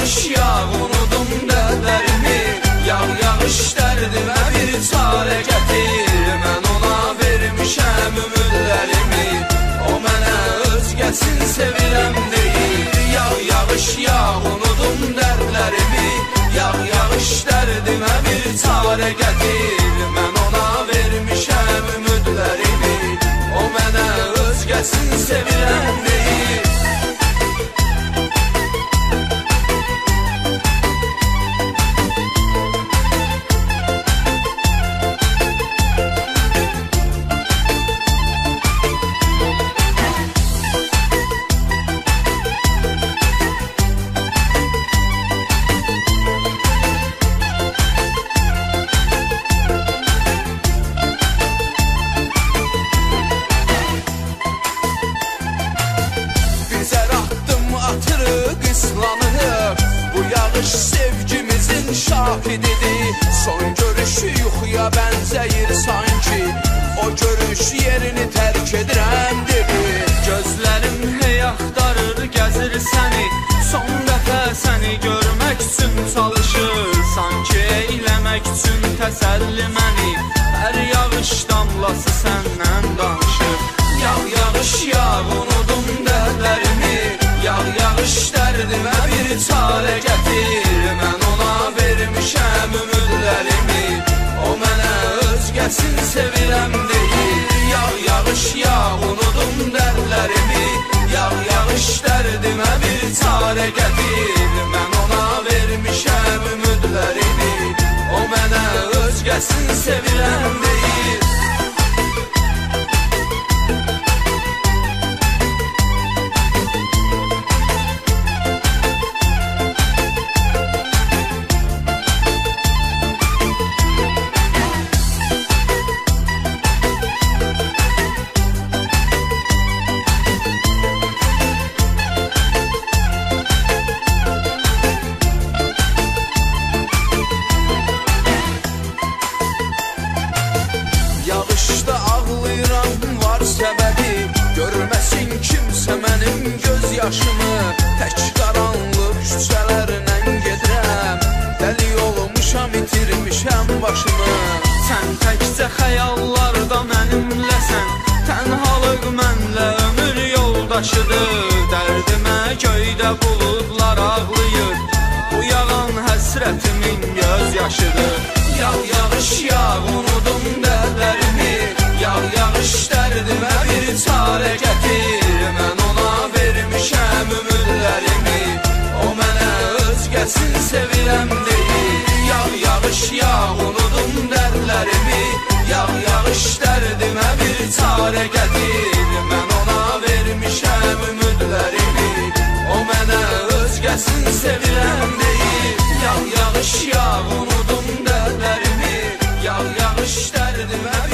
yağış yağ, unudum dədlərimi. Yağış dərdimə bir çarə gətir. Mən ona vermişəm ümidlərimi. O mənə özgəsin sevirəm deyir. Yağış yağ, unudum dərdlərimi. Yağış dərdimə bir çarə gətir. Mən ona vermişəm ümidlərimi. O mənə özgəsin sevirəm deyir. Bu yağış sevgimizin şahididir. Son görüşü yuxuya bənzəyir sanki. O görüş yerini tərk edirəm dedi. Gözlərim hey axtarır, gəzir səni. Son dəfə səni görmək üçün çalışır. Sanki eyləmək üçün təsəlli məni. Hər yağış damlası səndən danışır. Yağış yağ, unudum dədlərimi. Yağış dərdimə bir çarə gətir. Mən ona vermişəm ümidlərimi. O mənə özgəsin sevirəm deyir. Yağış yağ, unudum dərdlərimi. Yağış dərdimə bir çarə gətir. Mən ona vermişəm ümidlərimi. O mənə özgəsin sevirəm deyir. Yağışda ağlayıram, var səbəbi. Görməsin kimsə mənim göz yaşımı. Tək qaranlıq küçələrlə gedirəm. Dəli olmuşam, itirmişəm başımı. Sən təkcə xəyallarda mənimləsən. Tənhalıq mənlə ömür yoldaşıdır. Dərdimə göydə buludlar ağlayır. Bu yağan həsrətimin göz yaşıdır. Yağış yağ, unudum dədlərimi. Yağış dərdimə bir çarə gətir. Mən ona vermişəm ümidlərimi. O mənə özgəsin sevirəm deyir. Yağış yağ, unudum dərdlərimi. Yağış dərdimə bir çarə gətir. Mən ona vermişəm ümidlərimi. O mənə özgəsin sevirəm deyir. Yağış yağ, unudum dədlərimi. Yağış dərdimə